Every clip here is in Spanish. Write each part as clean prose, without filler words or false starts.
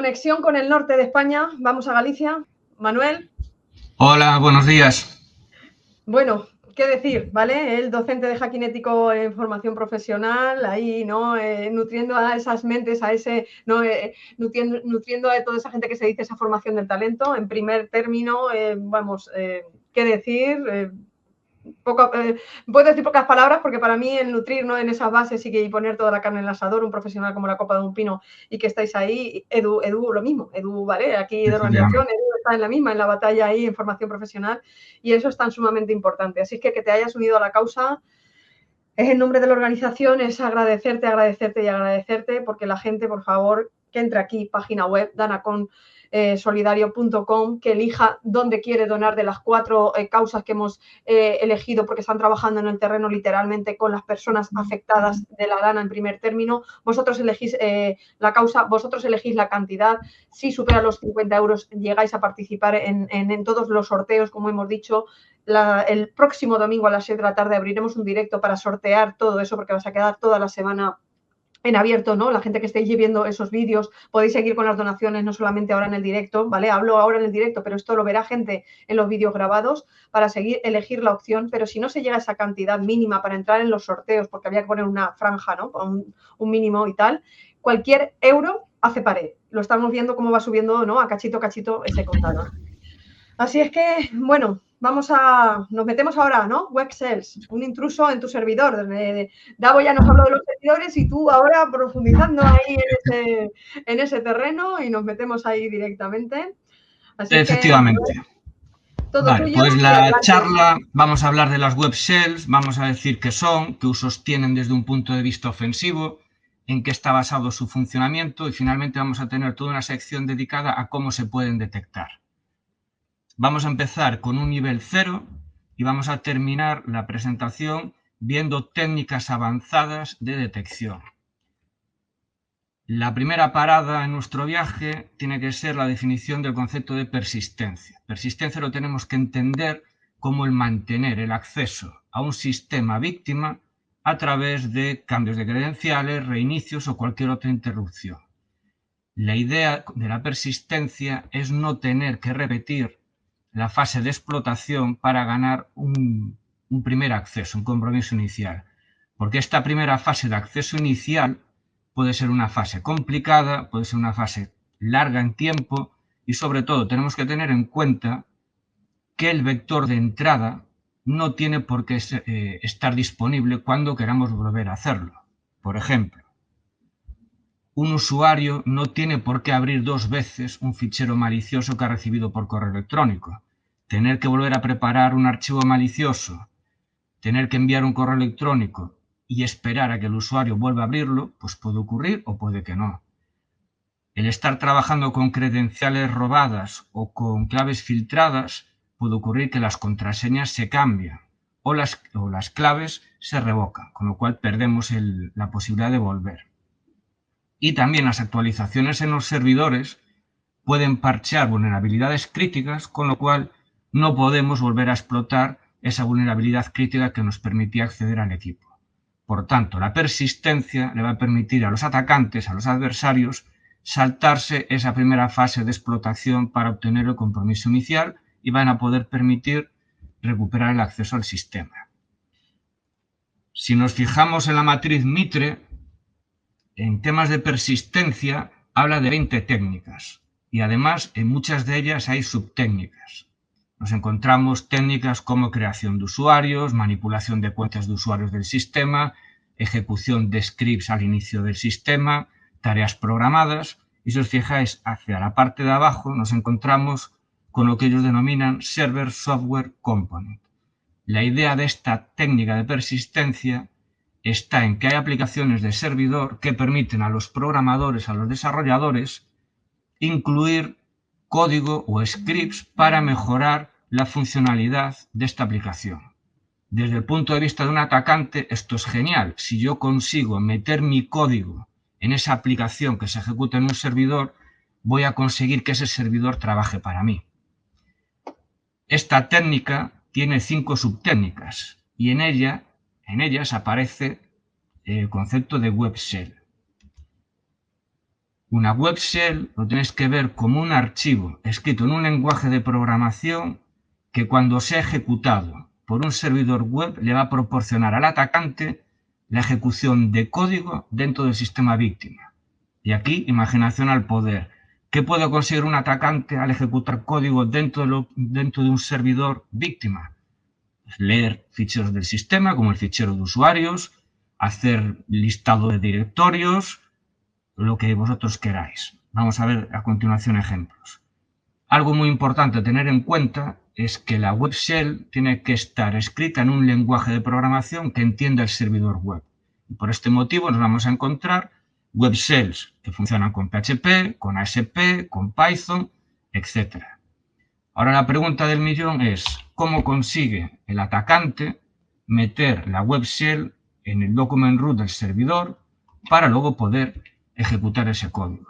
conexión con el norte de España. Vamos a Galicia. Manuel. Hola, buenos días. Bueno, qué decir, ¿vale? El docente de hacking ético en formación profesional, ahí, ¿no? Nutriendo a esas mentes, a ese, ¿no? Nutriendo a toda esa gente que se dice esa formación del talento. En primer término, ¿qué decir? Puedo decir pocas palabras porque para mí el nutrir, ¿no? En esas bases y poner toda la carne en el asador, un profesional como la copa de un pino y que estáis ahí, Edu lo mismo, Edu, ¿vale? Aquí de organización, Edu está en la misma, en la batalla ahí, en formación profesional, y eso es tan sumamente importante. Así que te hayas unido a la causa es en nombre de la organización, es agradecerte, porque la gente, por favor, que entre aquí, página web, danaconsolidario.com, que elija dónde quiere donar de las 4 causas que hemos elegido, porque están trabajando en el terreno literalmente con las personas afectadas de la Dana en primer término. Vosotros elegís la causa, vosotros elegís la cantidad. Si supera los 50 euros, llegáis a participar en todos los sorteos, como hemos dicho. El próximo domingo a las 6 de la tarde abriremos un directo para sortear todo eso, porque vas a quedar toda la semana en abierto, ¿no? La gente que estéis viendo esos vídeos, podéis seguir con las donaciones, no solamente ahora en el directo, ¿vale? Hablo ahora en el directo, pero esto lo verá gente en los vídeos grabados para elegir la opción, pero si no se llega a esa cantidad mínima para entrar en los sorteos, porque había que poner una franja, ¿no? Un mínimo y tal, cualquier euro hace pared. Lo estamos viendo cómo va subiendo, ¿no? A cachito ese contador. Así es que, bueno, nos metemos ahora, ¿no? Web Sales, un intruso en tu servidor. Davo ya nos habló de los servidores y tú ahora profundizando ahí en ese terreno y nos metemos ahí directamente. Así Efectivamente. que, todo Vale, tuyo. pues la charla vamos a hablar de las web shells, vamos a decir qué son, qué usos tienen desde un punto de vista ofensivo, en qué está basado su funcionamiento y finalmente vamos a tener toda una sección dedicada a cómo se pueden detectar. Vamos a empezar con un nivel 0 y vamos a terminar la presentación viendo técnicas avanzadas de detección. La primera parada en nuestro viaje tiene que ser la definición del concepto de persistencia. Persistencia lo tenemos que entender como el mantener el acceso a un sistema víctima a través de cambios de credenciales, reinicios o cualquier otra interrupción. La idea de la persistencia es no tener que repetir la fase de explotación para ganar un primer acceso, un compromiso inicial. Porque esta primera fase de acceso inicial puede ser una fase complicada, puede ser una fase larga en tiempo y sobre todo tenemos que tener en cuenta que el vector de entrada no tiene por qué estar disponible cuando queramos volver a hacerlo. Por ejemplo, un usuario no tiene por qué abrir 2 veces un fichero malicioso que ha recibido por correo electrónico. Tener que volver a preparar un archivo malicioso, tener que enviar un correo electrónico y esperar a que el usuario vuelva a abrirlo, pues puede ocurrir o puede que no. El estar trabajando con credenciales robadas o con claves filtradas, puede ocurrir que las contraseñas se cambian o las claves se revocan, con lo cual perdemos la posibilidad de volver. Y también las actualizaciones en los servidores pueden parchear vulnerabilidades críticas, con lo cual no podemos volver a explotar esa vulnerabilidad crítica que nos permitía acceder al equipo. Por tanto, la persistencia le va a permitir a los atacantes, a los adversarios, saltarse esa primera fase de explotación para obtener el compromiso inicial y van a poder permitir recuperar el acceso al sistema. Si nos fijamos en la matriz Mitre, en temas de persistencia habla de 20 técnicas y además en muchas de ellas hay subtécnicas. Nos encontramos técnicas como creación de usuarios, manipulación de cuentas de usuarios del sistema, ejecución de scripts al inicio del sistema, tareas programadas y si os fijáis hacia la parte de abajo nos encontramos con lo que ellos denominan Server Software Component. La idea de esta técnica de persistencia está en que hay aplicaciones de servidor que permiten a los programadores, a los desarrolladores, incluir código o scripts para mejorar la funcionalidad de esta aplicación. Desde el punto de vista de un atacante, esto es genial. Si yo consigo meter mi código en esa aplicación que se ejecuta en un servidor, voy a conseguir que ese servidor trabaje para mí. Esta técnica tiene 5 subtécnicas y en ellas aparece el concepto de web shell. Una web shell lo tienes que ver como un archivo escrito en un lenguaje de programación que cuando sea ejecutado por un servidor web le va a proporcionar al atacante la ejecución de código dentro del sistema víctima. Y aquí, imaginación al poder. ¿Qué puede conseguir un atacante al ejecutar código dentro de un servidor víctima? Pues leer ficheros del sistema, como el fichero de usuarios, hacer listado de directorios, lo que vosotros queráis. Vamos a ver a continuación ejemplos. Algo muy importante a tener en cuenta es que la web shell tiene que estar escrita en un lenguaje de programación que entienda el servidor web. Y por este motivo nos vamos a encontrar web shells que funcionan con PHP, con ASP, con Python, etc. Ahora la pregunta del millón es, ¿cómo consigue el atacante meter la web shell en el document root del servidor para luego poder ejecutar ese código?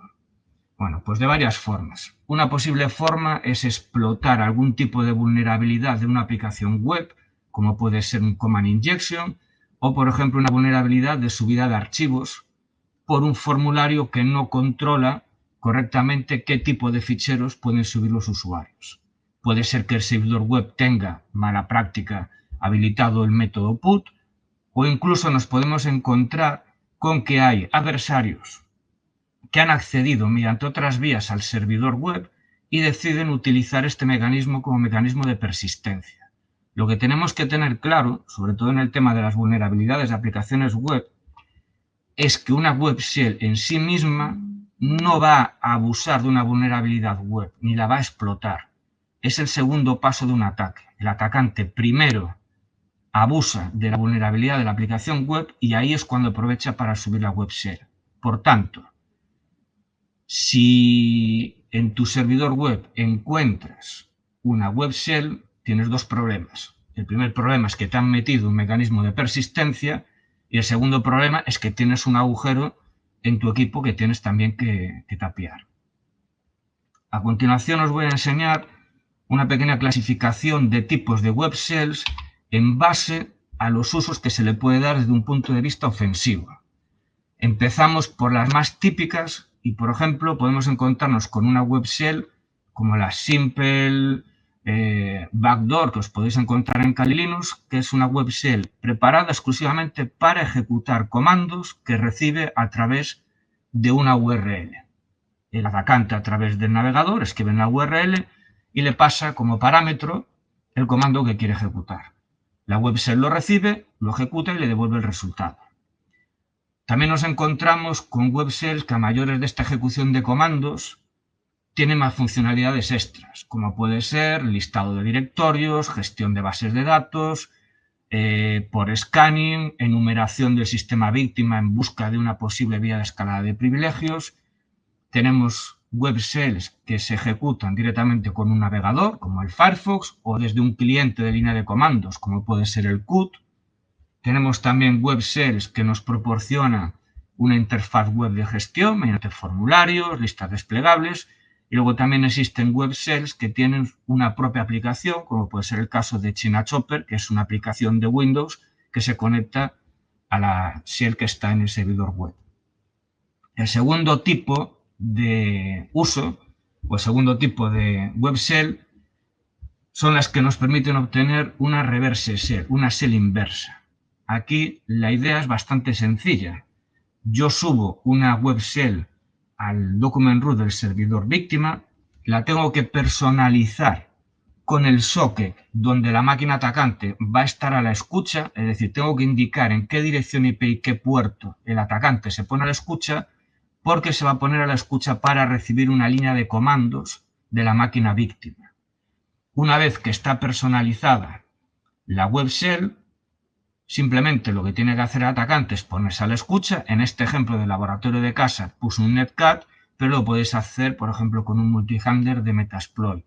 Bueno, pues de varias formas. Una posible forma es explotar algún tipo de vulnerabilidad de una aplicación web, como puede ser un command injection, o por ejemplo una vulnerabilidad de subida de archivos por un formulario que no controla correctamente qué tipo de ficheros pueden subir los usuarios. Puede ser que el servidor web tenga mala práctica habilitado el método put, o incluso nos podemos encontrar con que hay adversarios que han accedido mediante otras vías al servidor web y deciden utilizar este mecanismo como mecanismo de persistencia. Lo que tenemos que tener claro, sobre todo en el tema de las vulnerabilidades de aplicaciones web, es que una web shell en sí misma no va a abusar de una vulnerabilidad web, ni la va a explotar. Es el segundo paso de un ataque. El atacante primero abusa de la vulnerabilidad de la aplicación web y ahí es cuando aprovecha para subir la web shell. Por tanto, si en tu servidor web encuentras una web shell, tienes dos problemas. El primer problema es que te han metido un mecanismo de persistencia y el segundo problema es que tienes un agujero en tu equipo que tienes también que tapiar. A continuación os voy a enseñar una pequeña clasificación de tipos de web shells en base a los usos que se le puede dar desde un punto de vista ofensivo. Empezamos por las más típicas y, por ejemplo, podemos encontrarnos con una web shell como la Simple Backdoor que os podéis encontrar en Kali Linux, que es una web shell preparada exclusivamente para ejecutar comandos que recibe a través de una URL. El atacante a través del navegador escribe en la URL y le pasa como parámetro el comando que quiere ejecutar. La web shell lo recibe, lo ejecuta y le devuelve el resultado. También nos encontramos con web shells que a mayores de esta ejecución de comandos tienen más funcionalidades extras, como puede ser listado de directorios, gestión de bases de datos, por scanning, enumeración del sistema víctima en busca de una posible vía de escalada de privilegios. Tenemos web shells que se ejecutan directamente con un navegador, como el Firefox, o desde un cliente de línea de comandos, como puede ser el Qt. Tenemos también web shells que nos proporcionan una interfaz web de gestión mediante formularios, listas desplegables. Y luego también existen web shells que tienen una propia aplicación, como puede ser el caso de China Chopper, que es una aplicación de Windows que se conecta a la shell que está en el servidor web. El segundo tipo de uso, o el segundo tipo de web shell, son las que nos permiten obtener una reverse shell, una shell inversa. Aquí la idea es bastante sencilla. Yo subo una web shell al document root del servidor víctima, la tengo que personalizar con el socket donde la máquina atacante va a estar a la escucha, es decir, tengo que indicar en qué dirección IP y qué puerto el atacante se pone a la escucha, porque se va a poner a la escucha para recibir una línea de comandos de la máquina víctima. Una vez que está personalizada la web shell, simplemente lo que tiene que hacer el atacante es ponerse a la escucha. En este ejemplo del laboratorio de casa puse un netcat, pero lo podéis hacer, por ejemplo, con un multihandler de Metasploit.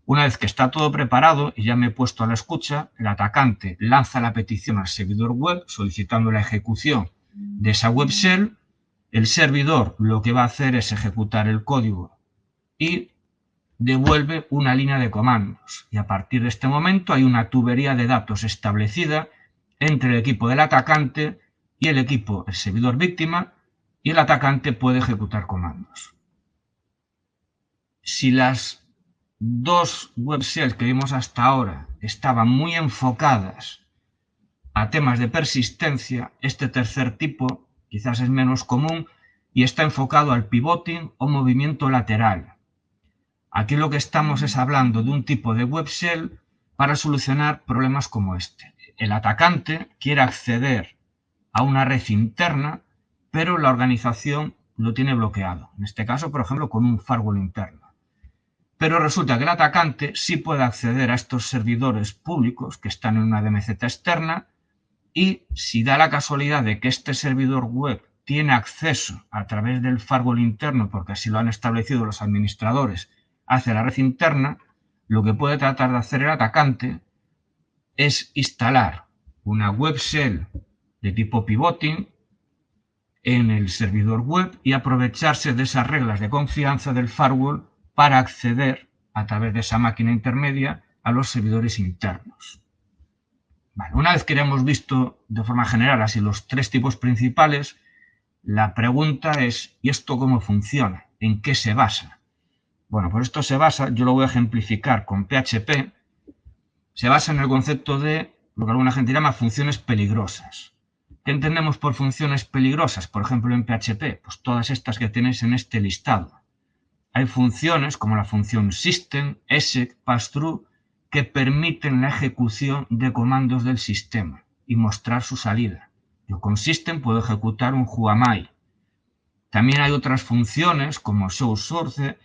Una vez que está todo preparado y ya me he puesto a la escucha, el atacante lanza la petición al servidor web solicitando la ejecución de esa web shell. El servidor lo que va a hacer es ejecutar el código y devuelve una línea de comandos. Y a partir de este momento hay una tubería de datos establecida entre el equipo del atacante y el equipo, el servidor víctima, y el atacante puede ejecutar comandos. si las dos web shells que vimos hasta ahora estaban muy enfocadas a temas de persistencia, este tercer tipo quizás es menos común y está enfocado al pivoting o movimiento lateral. Aquí lo que estamos es hablando de un tipo de web shell para solucionar problemas como este. El atacante quiere acceder a una red interna, pero la organización lo tiene bloqueado. En este caso, por ejemplo, con un firewall interno. Pero resulta que el atacante sí puede acceder a estos servidores públicos que están en una DMZ externa y si da la casualidad de que este servidor web tiene acceso a través del firewall interno, porque así lo han establecido los administradores, hacia la red interna, lo que puede tratar de hacer el atacante es instalar una web shell de tipo pivoting en el servidor web y aprovecharse de esas reglas de confianza del firewall para acceder a través de esa máquina intermedia a los servidores internos. Vale, una vez que ya hemos visto de forma general así los tres tipos principales, la pregunta es, ¿y esto cómo funciona? ¿En qué se basa? Bueno, pues esto se basa, yo lo voy a ejemplificar con PHP, se basa en el concepto de lo que alguna gente llama funciones peligrosas. ¿Qué entendemos por funciones peligrosas? Por ejemplo, en PHP, pues todas estas que tenéis en este listado. Hay funciones como la función system, exec, pass-through, que permiten la ejecución de comandos del sistema y mostrar su salida. Yo con system puedo ejecutar un whoami. También hay otras funciones como show source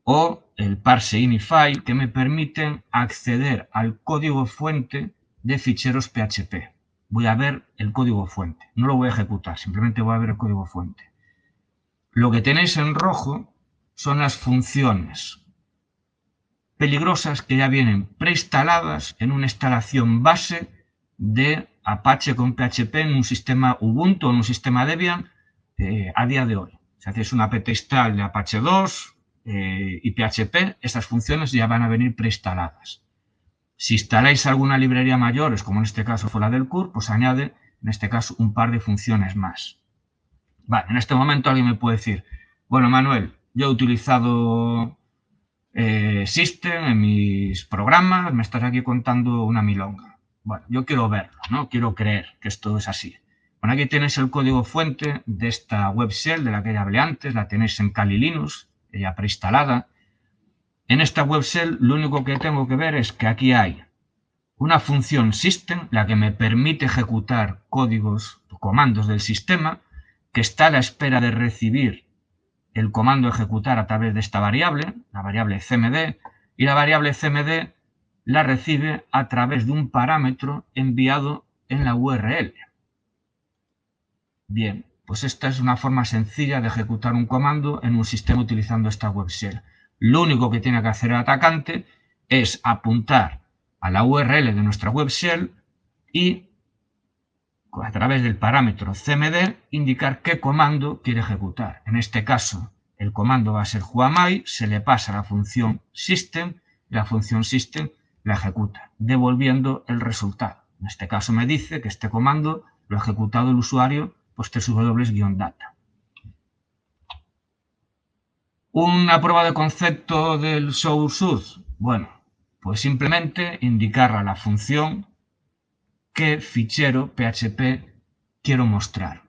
o el parse inify que me permiten acceder al código fuente de ficheros PHP. Voy a ver el código fuente, no lo voy a ejecutar, simplemente voy a ver el código fuente. Lo que tenéis en rojo son las funciones peligrosas que ya vienen preinstaladas en una instalación base de Apache con PHP en un sistema Ubuntu o en un sistema Debian a día de hoy. Si hacéis una apt install de Apache 2 y PHP, estas funciones ya van a venir preinstaladas. Si instaláis alguna librería mayores, como en este caso fue la del CUR, pues añade, en este caso, un par de funciones más. Vale, en este momento alguien me puede decir, bueno, Manuel, yo he utilizado System en mis programas, me estás aquí contando una milonga. Bueno, yo quiero verlo, ¿no? Quiero creer que esto es así. Bueno, aquí tenéis el código fuente de esta web shell de la que ya hablé antes, la tenéis en Kali Linux, ya preinstalada. En esta web shell lo único que tengo que ver es que aquí hay una función system, la que me permite ejecutar códigos o comandos del sistema, que está a la espera de recibir el comando ejecutar a través de esta variable, la variable cmd, y la variable cmd la recibe a través de un parámetro enviado en la URL. Bien, pues esta es una forma sencilla de ejecutar un comando en un sistema utilizando esta web shell. Lo único que tiene que hacer el atacante es apuntar a la URL de nuestra web shell y a través del parámetro cmd indicar qué comando quiere ejecutar. En este caso, el comando va a ser whoami, se le pasa a la función system y la función system la ejecuta, devolviendo el resultado. En este caso me dice que este comando lo ha ejecutado el usuario /w-data. Una prueba de concepto del show source. Bueno, pues simplemente indicar a la función qué fichero PHP quiero mostrar.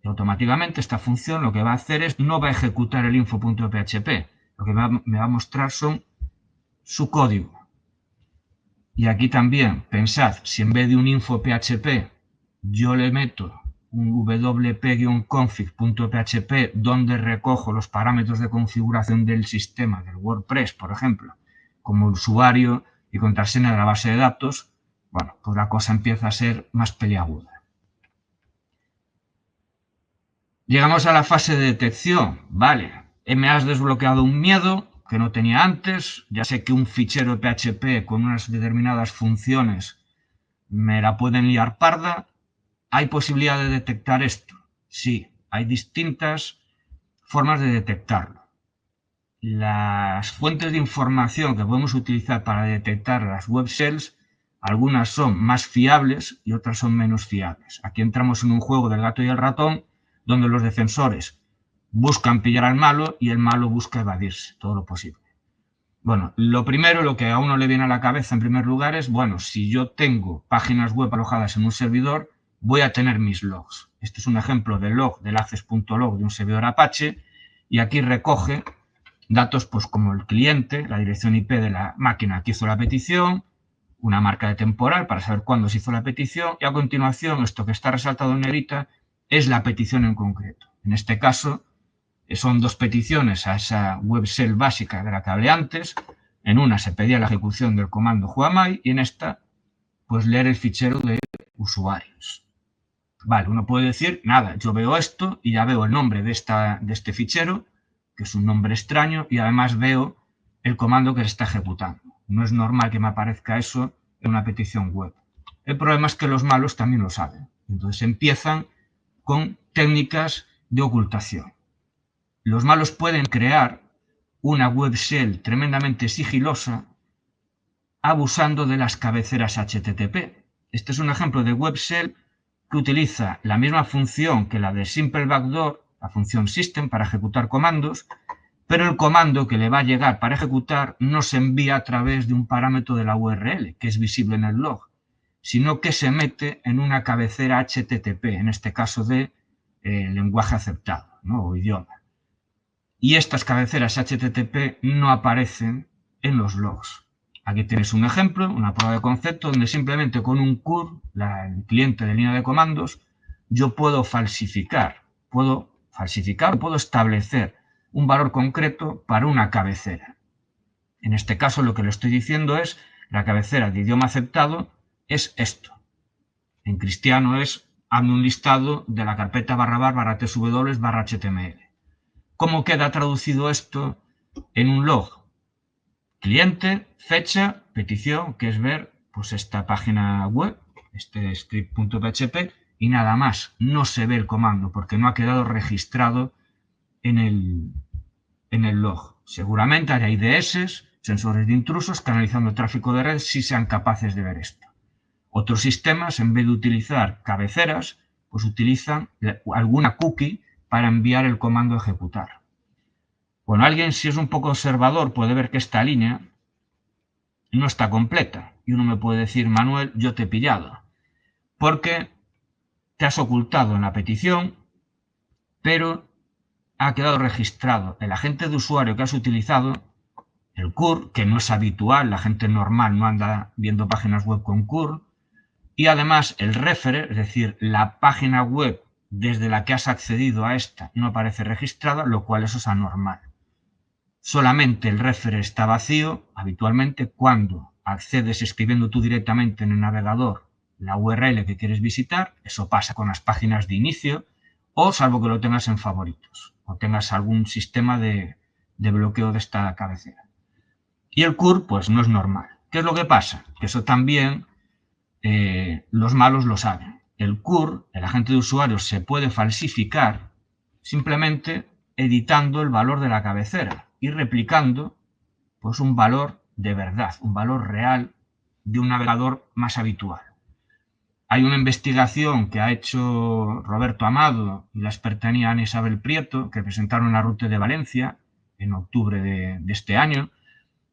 Y automáticamente esta función lo que va a hacer es, no va a ejecutar el info.php, lo que me va a mostrar son su código. Y aquí también, pensad, si en vez de un info.php yo le meto un wp-config.php donde recojo los parámetros de configuración del sistema, del WordPress, por ejemplo, como usuario y contraseña de la base de datos, bueno, pues la cosa empieza a ser más peliaguda. Llegamos a la fase de detección. Vale, me has desbloqueado un miedo que no tenía antes. Ya sé que un fichero PHP con unas determinadas funciones me la pueden liar parda. ¿Hay posibilidad de detectar esto? Sí, hay distintas formas de detectarlo. Las fuentes de información que podemos utilizar para detectar las web shells, algunas son más fiables y otras son menos fiables. Aquí entramos en un juego del gato y el ratón, donde los defensores buscan pillar al malo y el malo busca evadirse todo lo posible. Bueno, lo primero, lo que a uno le viene a la cabeza en primer lugar es, bueno, si yo tengo páginas web alojadas en un servidor, voy a tener mis logs. Este es un ejemplo del log del access.log de un servidor Apache, y aquí recoge datos pues como el cliente, la dirección IP de la máquina que hizo la petición, una marca de temporal para saber cuándo se hizo la petición, y a continuación esto que está resaltado en negrita es la petición en concreto. En este caso son dos peticiones a esa web shell básica de la que hablé antes. En una se pedía la ejecución del comando whoami y en esta pues leer el fichero de usuarios. Vale, uno puede decir, nada, yo veo esto y ya veo el nombre de este fichero, que es un nombre extraño, y además veo el comando que se está ejecutando. No es normal que me aparezca eso en una petición web. El problema es que los malos también lo saben. Entonces empiezan con técnicas de ocultación. Los malos pueden crear una web shell tremendamente sigilosa abusando de las cabeceras HTTP. Este es un ejemplo de web shell que utiliza la misma función que la de Simple Backdoor, la función system para ejecutar comandos, pero el comando que le va a llegar para ejecutar no se envía a través de un parámetro de la URL, que es visible en el log, sino que se mete en una cabecera HTTP, en este caso de lenguaje aceptado, ¿no? O idioma. Y estas cabeceras HTTP no aparecen en los logs. Aquí tienes un ejemplo, una prueba de concepto, donde simplemente con un CUR, el cliente de línea de comandos, yo puedo puedo establecer un valor concreto para una cabecera. En este caso lo que le estoy diciendo es, la cabecera de idioma aceptado es esto. En cristiano es, hazme un listado de la carpeta /tws/html. ¿Cómo queda traducido esto en un log? Cliente, fecha, petición, que es ver pues esta página web, este script.php, y nada más. No se ve el comando porque no ha quedado registrado en el log. Seguramente hay IDS, sensores de intrusos, que analizando el tráfico de red sí sean capaces de ver esto. Otros sistemas, en vez de utilizar cabeceras, pues utilizan alguna cookie para enviar el comando a ejecutar. Bueno, alguien, si es un poco observador, puede ver que esta línea no está completa. Y uno me puede decir, Manuel, yo te he pillado. Porque te has ocultado en la petición, pero ha quedado registrado el agente de usuario que has utilizado, el CUR, que no es habitual, la gente normal no anda viendo páginas web con CUR, y además el referer, es decir, la página web desde la que has accedido a esta no aparece registrada, lo cual eso es anormal. Solamente el referer está vacío habitualmente cuando accedes escribiendo tú directamente en el navegador la URL que quieres visitar. Eso pasa con las páginas de inicio, o salvo que lo tengas en favoritos o tengas algún sistema de bloqueo de esta cabecera. Y el CUR pues no es normal. ¿Qué es lo que pasa? Que eso también los malos lo saben. El CUR, el agente de usuario, se puede falsificar simplemente editando el valor de la cabecera y replicando pues un valor de verdad, un valor real de un navegador más habitual. Hay una investigación que ha hecho Roberto Amado y la expertanía Ana Isabel Prieto, que presentaron en la RUTE de Valencia en octubre de este año,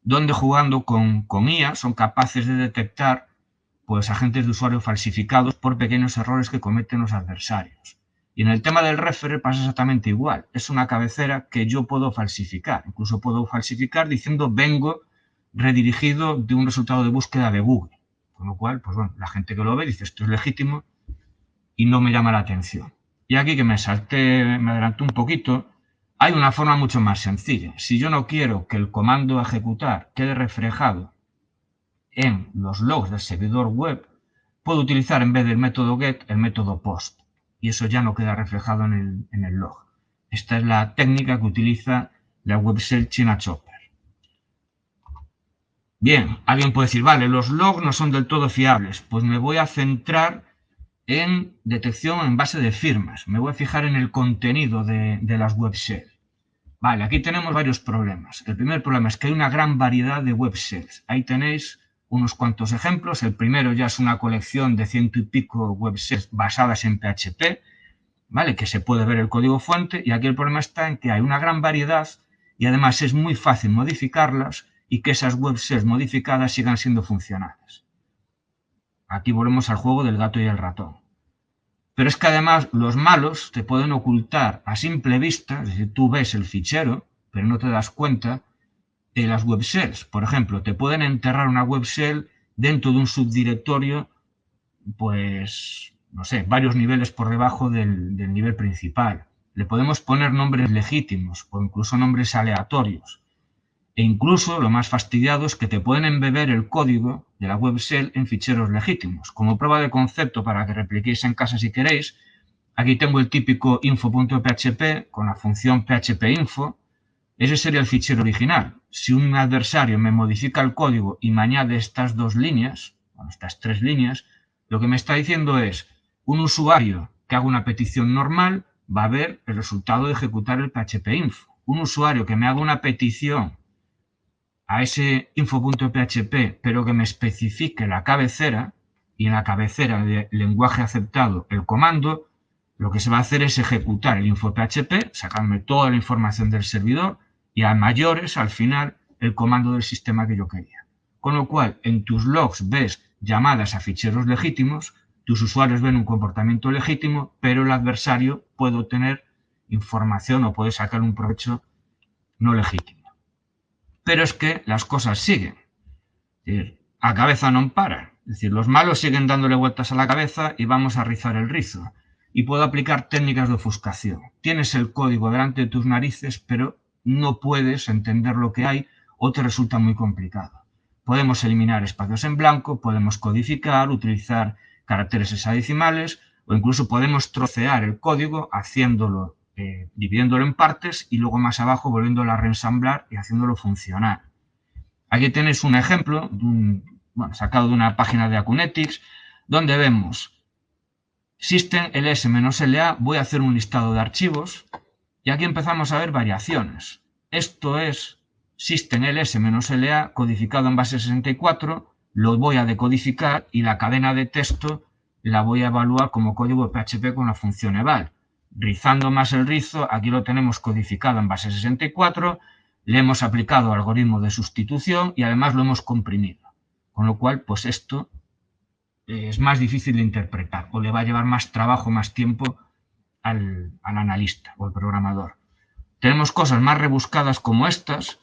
donde jugando con IA son capaces de detectar pues agentes de usuario falsificados por pequeños errores que cometen los adversarios. Y en el tema del referer pasa exactamente igual. Es una cabecera que yo puedo falsificar. Incluso puedo falsificar diciendo vengo redirigido de un resultado de búsqueda de Google. Con lo cual, pues bueno, la gente que lo ve dice esto es legítimo y no me llama la atención. Y aquí que me adelanté un poquito, hay una forma mucho más sencilla. Si yo no quiero que el comando a ejecutar quede reflejado en los logs del servidor web, puedo utilizar en vez del método get el método post. Y eso ya no queda reflejado en el log. Esta es la técnica que utiliza la web shell China Chopper. Bien, alguien puede decir, vale, los logs no son del todo fiables. Pues me voy a centrar en detección en base de firmas. Me voy a fijar en el contenido de las web shell. Vale, aquí tenemos varios problemas. El primer problema es que hay una gran variedad de web shells. Ahí tenéis unos cuantos ejemplos. El primero ya es una colección de 100 y pico web shells basadas en PHP, ¿vale? Que se puede ver el código fuente. Y aquí el problema está en que hay una gran variedad y además es muy fácil modificarlas y que esas web shells modificadas sigan siendo funcionales. Aquí volvemos al juego del gato y el ratón. Pero es que además los malos te pueden ocultar a simple vista, es decir, tú ves el fichero, pero no te das cuenta de las web shells. Por ejemplo, te pueden enterrar una web shell dentro de un subdirectorio, pues, no sé, varios niveles por debajo del nivel principal. Le podemos poner nombres legítimos o incluso nombres aleatorios. E incluso, lo más fastidiado es que te pueden embeber el código de la web shell en ficheros legítimos. Como prueba de concepto para que repliquéis en casa si queréis, aquí tengo el típico info.php con la función phpinfo. Ese sería el fichero original. Si un adversario me modifica el código y me añade estas dos líneas, bueno, estas tres líneas, lo que me está diciendo es, un usuario que haga una petición normal va a ver el resultado de ejecutar el phpinfo. Un usuario que me haga una petición a ese info.php, pero que me especifique la cabecera, y en la cabecera de lenguaje aceptado el comando, lo que se va a hacer es ejecutar el info.php, sacarme toda la información del servidor y a mayores, al final, el comando del sistema que yo quería. Con lo cual, en tus logs ves llamadas a ficheros legítimos, tus usuarios ven un comportamiento legítimo, pero el adversario puede obtener información o puede sacar un provecho no legítimo. Pero es que las cosas siguen. Es decir, a cabeza no para. Es decir, los malos siguen dándole vueltas a la cabeza y vamos a rizar el rizo. Y puedo aplicar técnicas de ofuscación. Tienes el código delante de tus narices, pero no puedes entender lo que hay o te resulta muy complicado. Podemos eliminar espacios en blanco, podemos codificar, utilizar caracteres hexadecimales o incluso podemos trocear el código haciéndolo dividiéndolo en partes y luego más abajo volviéndolo a reensamblar y haciéndolo funcionar. Aquí tenéis un ejemplo sacado de una página de Acunetics donde vemos system ls-la, voy a hacer un listado de archivos y aquí empezamos a ver variaciones. Esto es system ls-la codificado en base 64, lo voy a decodificar y la cadena de texto la voy a evaluar como código de PHP con la función eval. Rizando más el rizo, aquí lo tenemos codificado en base 64, le hemos aplicado algoritmo de sustitución y además lo hemos comprimido. Con lo cual, pues esto es más difícil de interpretar o le va a llevar más trabajo, más tiempo al analista o al programador. Tenemos cosas más rebuscadas como estas,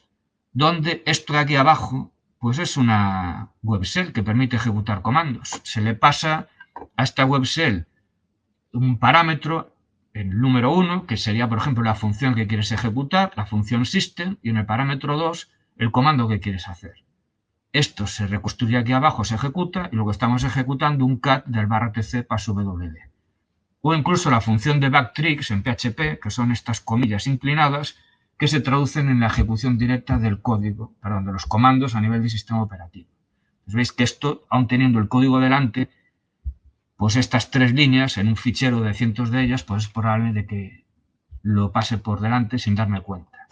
donde esto de aquí abajo, pues es una web shell que permite ejecutar comandos. Se le pasa a esta web shell un parámetro, el número 1, que sería, por ejemplo, la función que quieres ejecutar, la función system, y en el parámetro 2, el comando que quieres hacer. Esto se reconstruye aquí abajo, se ejecuta, y luego estamos ejecutando un cat del /tc passwd. O incluso la función de backtricks en PHP, que son estas comillas inclinadas, que se traducen en la ejecución directa del código, de los comandos a nivel del sistema operativo. Pues veis que esto, aun teniendo el código delante, pues estas tres líneas en un fichero de cientos de ellas, pues es probable de que lo pase por delante sin darme cuenta.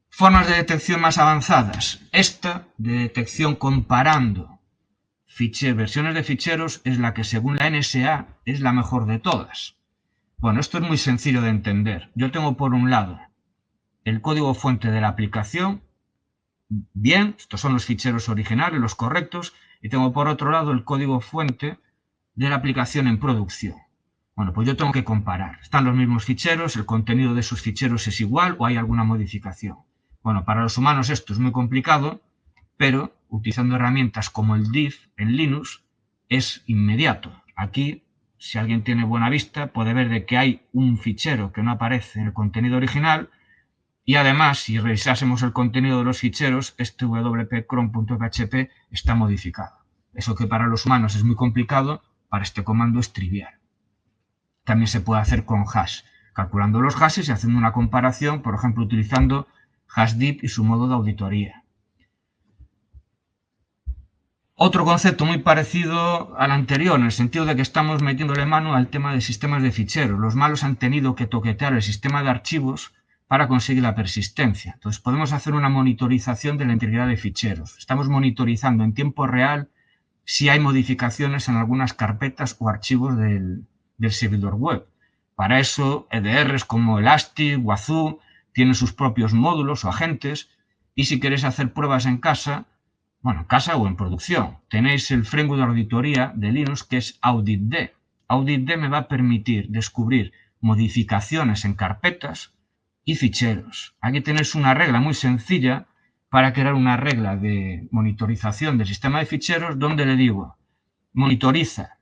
Formas de detección más avanzadas. Esta de detección comparando versiones de ficheros es la que según la NSA es la mejor de todas. Bueno, esto es muy sencillo de entender. Yo tengo por un lado el código fuente de la aplicación, bien, estos son los ficheros originales, los correctos, y tengo por otro lado el código fuente de la aplicación en producción. Bueno, pues yo tengo que comparar. Están los mismos ficheros, el contenido de esos ficheros es igual o hay alguna modificación. Bueno, para los humanos esto es muy complicado, pero utilizando herramientas como el diff en Linux es inmediato. Aquí, si alguien tiene buena vista, puede ver de que hay un fichero que no aparece en el contenido original y además, si revisásemos el contenido de los ficheros, este wp-cron.php está modificado. Eso que para los humanos es muy complicado, para este comando es trivial. También se puede hacer con hash, calculando los hashes y haciendo una comparación, por ejemplo, utilizando hashdeep y su modo de auditoría. Otro concepto muy parecido al anterior, en el sentido de que estamos metiéndole mano al tema de sistemas de ficheros. Los malos han tenido que toquetear el sistema de archivos para conseguir la persistencia. Entonces podemos hacer una monitorización de la integridad de ficheros. Estamos monitorizando en tiempo real si hay modificaciones en algunas carpetas o archivos del servidor web. Para eso, EDRs como Elastic, Wazoo, tienen sus propios módulos o agentes Y si queréis hacer pruebas en casa, bueno, en casa o en producción, tenéis el framework de auditoría de Linux que es AuditD. AuditD me va a permitir descubrir modificaciones en carpetas y ficheros. Aquí tenéis una regla muy sencilla para crear una regla de monitorización del sistema de ficheros donde le digo, monitoriza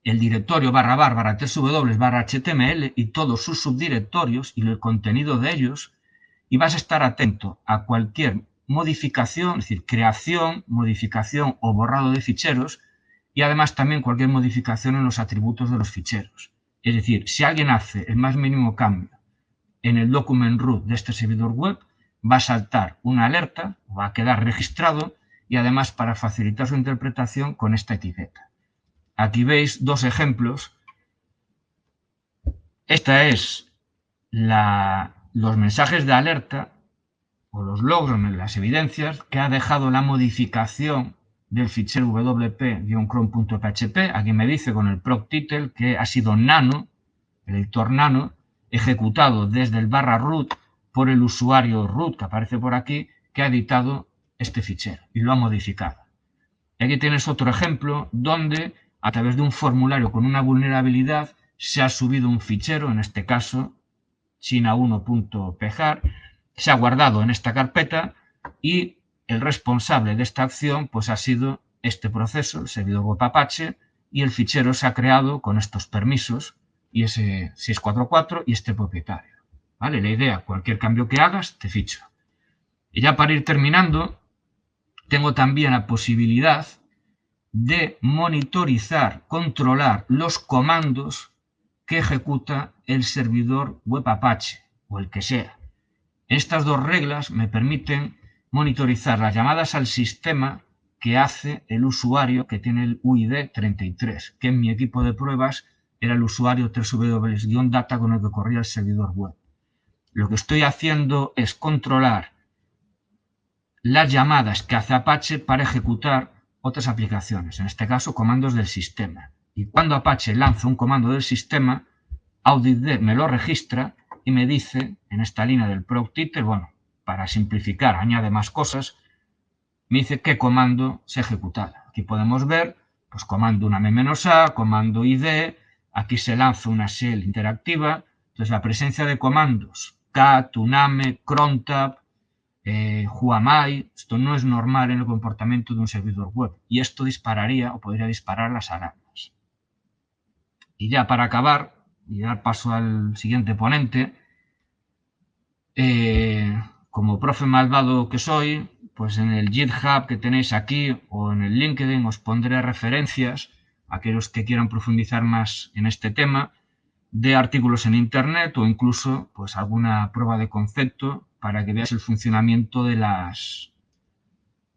el directorio /var/tsw/html y todos sus subdirectorios y el contenido de ellos, y vas a estar atento a cualquier modificación, es decir, creación, modificación o borrado de ficheros, y además también cualquier modificación en los atributos de los ficheros. Es decir, si alguien hace el más mínimo cambio en el document root de este servidor web, va a saltar una alerta, va a quedar registrado, y además para facilitar su interpretación con esta etiqueta. Aquí veis dos ejemplos. Esta es los mensajes de alerta o los logros, las evidencias que ha dejado la modificación del fichero wp-chrome.php. Aquí me dice con el proc title que ha sido nano, el editor nano, ejecutado desde el /root por el usuario root que aparece por aquí, que ha editado este fichero y lo ha modificado. Y aquí tienes otro ejemplo donde a través de un formulario con una vulnerabilidad se ha subido un fichero, en este caso china1.pjar, se ha guardado en esta carpeta y el responsable de esta acción pues ha sido este proceso, el servidor web Apache, y el fichero se ha creado con estos permisos y ese 644 y este propietario. ¿Vale? La idea, cualquier cambio que hagas, te ficho. Y ya para ir terminando, tengo también la posibilidad de monitorizar, controlar los comandos que ejecuta el servidor web Apache o el que sea. Estas dos reglas me permiten monitorizar las llamadas al sistema que hace el usuario que tiene el UID 33, que en mi equipo de pruebas era el usuario www-data con el que corría el servidor web. Lo que estoy haciendo es controlar las llamadas que hace Apache para ejecutar otras aplicaciones, en este caso comandos del sistema. Y cuando Apache lanza un comando del sistema, AuditD me lo registra y me dice, en esta línea del proc title, bueno, para simplificar, añade más cosas, me dice qué comando se ha ejecutado. Aquí podemos ver, pues comando una -a, comando id, aquí se lanza una shell interactiva, entonces la presencia de comandos cat, uname, crontab, whoami, esto no es normal en el comportamiento de un servidor web y esto dispararía o podría disparar las alarmas. Y ya para acabar y dar paso al siguiente ponente, como profe malvado que soy, pues en el GitHub que tenéis aquí o en el LinkedIn os pondré referencias a aquellos que quieran profundizar más en este tema, de artículos en internet o incluso pues alguna prueba de concepto para que veáis el funcionamiento de las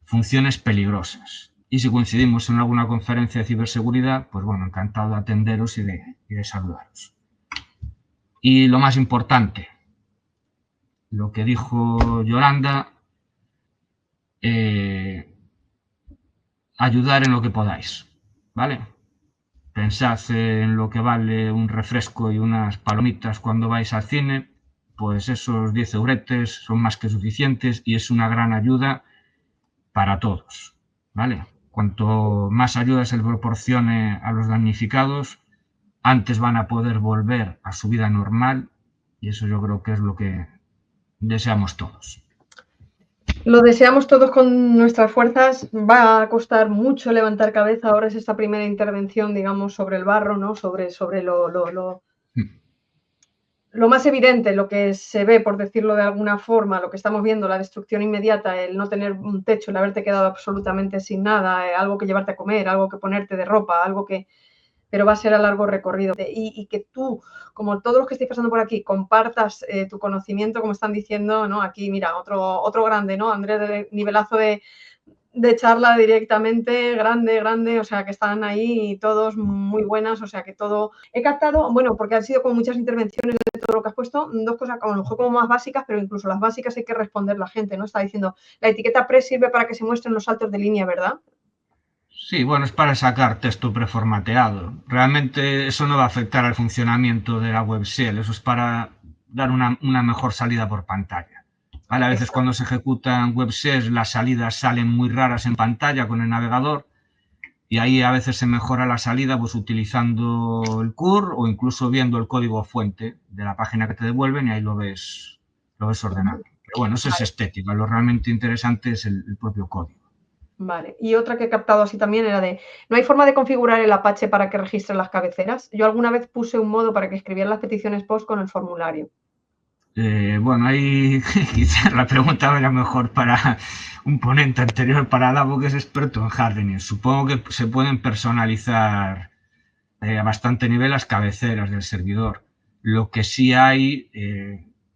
funciones peligrosas. Y si coincidimos en alguna conferencia de ciberseguridad, pues bueno, encantado de atenderos y de saludaros. Y lo más importante, lo que dijo Yolanda, ayudar en lo que podáis, ¿vale? Pensad en lo que vale un refresco y unas palomitas cuando vais al cine, pues esos 10 euretes son más que suficientes y es una gran ayuda para todos, ¿vale? Cuanto más ayuda se le proporcione a los damnificados, antes van a poder volver a su vida normal y eso yo creo que es lo que deseamos todos. Lo deseamos todos con nuestras fuerzas. Va a costar mucho levantar cabeza. Ahora es esta primera intervención, digamos, sobre el barro, ¿no? Sobre lo más evidente, lo que se ve, por decirlo de alguna forma, lo que estamos viendo, la destrucción inmediata, el no tener un techo, el haberte quedado absolutamente sin nada, algo que llevarte a comer, algo que ponerte de ropa, algo que... pero va a ser a largo recorrido. Y que tú, como todos los que estáis pasando por aquí, compartas tu conocimiento, como están diciendo, ¿no? Aquí, mira, otro grande, ¿no? Andrés, nivelazo de charla directamente, grande, o sea, que están ahí todos muy buenas, o sea, que todo... He captado, bueno, porque han sido como muchas intervenciones de todo lo que has puesto, dos cosas a lo mejor como más básicas, pero incluso las básicas hay que responder la gente, ¿no? Está diciendo, la etiqueta pre sirve para que se muestren los saltos de línea, ¿verdad? Sí, bueno, es para sacar texto preformateado. Realmente eso no va a afectar al funcionamiento de la web shell, eso es para dar una mejor salida por pantalla. ¿vale? A veces Exacto. cuando se ejecutan web shares las salidas salen muy raras en pantalla con el navegador y ahí a veces se mejora la salida pues utilizando el curl o incluso viendo el código fuente de la página que te devuelven y ahí lo ves ordenado. Pero bueno, eso es Vale, estética, lo realmente interesante es el propio código. vale. Y otra que he captado así también era de, ¿no hay forma de configurar el Apache para que registre las cabeceras? Yo alguna vez puse un modo para que escribieran las peticiones post con el formulario. Bueno, ahí quizás la pregunta era mejor para un ponente anterior para Davo, que es experto en hardening. Supongo que se pueden personalizar a bastante nivel las cabeceras del servidor. Lo que sí hay,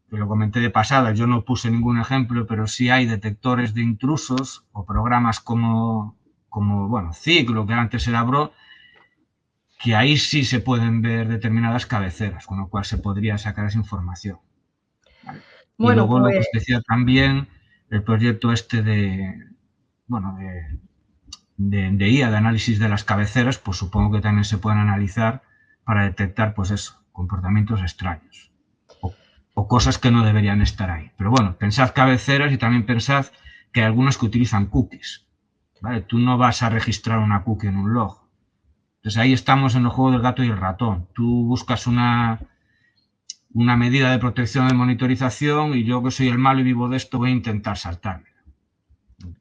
lo comenté de pasada, yo no puse ningún ejemplo, pero sí hay detectores de intrusos o programas como bueno, Ciclo, que antes era Bro, que ahí sí se pueden ver determinadas cabeceras, con lo cual se podría sacar esa información. ¿Vale? Y Bueno, luego lo que pues os decía también, el proyecto este bueno, de IA, de análisis de las cabeceras, pues supongo que también se pueden analizar para detectar, pues eso, comportamientos extraños o cosas que no deberían estar ahí. Pero bueno, pensad cabeceras y también pensad que hay algunos que utilizan cookies, ¿vale? Tú no vas a registrar una cookie en un log. Entonces ahí estamos en el juego del gato y el ratón. Tú buscas una medida de protección de monitorización y yo que soy el malo y vivo de esto voy a intentar saltarme.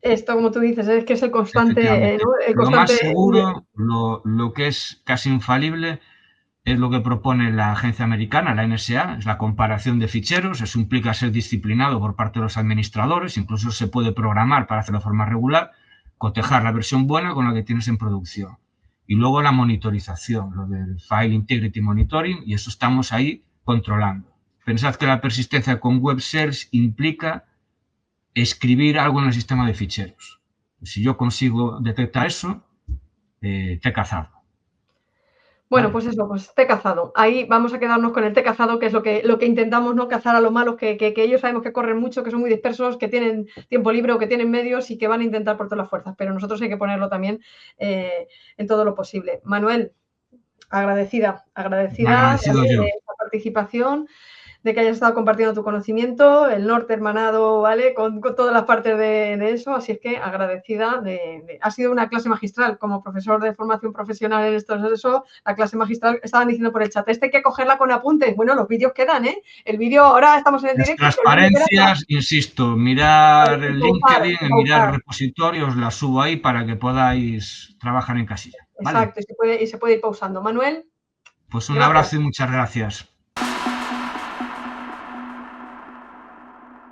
esto, como tú dices, es que es el constante, Efectivamente. ¿no? El Lo más constante. seguro, lo que es casi infalible, es lo que propone la agencia americana, la NSA, es la comparación de ficheros. Eso implica ser disciplinado por parte de los administradores, incluso se puede programar para hacerlo de forma regular, cotejar la versión buena con la que tienes en producción. Y luego la monitorización, lo del File Integrity Monitoring, y eso estamos ahí controlando. Pensad que la persistencia con web shares implica escribir algo en el sistema de ficheros. Si yo consigo detectar eso, te he cazado. Bueno, ¿Vale? pues eso, pues té cazado. Ahí vamos a quedarnos con el té cazado, que es lo que intentamos, ¿no? Cazar a los malos, que ellos sabemos que corren mucho, que son muy dispersos, que tienen tiempo libre o que tienen medios y que van a intentar por todas las fuerzas. Pero nosotros hay que ponerlo también en todo lo posible. Manuel, agradecida, agradecida, Agradecido ¿vale? De yo. esta participación, de que hayas estado compartiendo tu conocimiento, el norte hermanado, ¿vale? Con todas las partes de eso, así es que agradecida. Ha sido una clase magistral, como profesor de formación profesional en esto, eso, la clase magistral, estaban diciendo por el chat, hay que cogerla con apuntes. Bueno, los vídeos quedan, ¿eh? El vídeo, ahora estamos en el Las directo, pero el vídeo queda transparencias, insisto, mirar y el pausar, LinkedIn, y mirar el pausar. repositorio, os las subo ahí para que podáis trabajar en casilla. ¿Vale? Exacto, y se puede ir pausando. Manuel, Pues un gracias. abrazo y muchas gracias.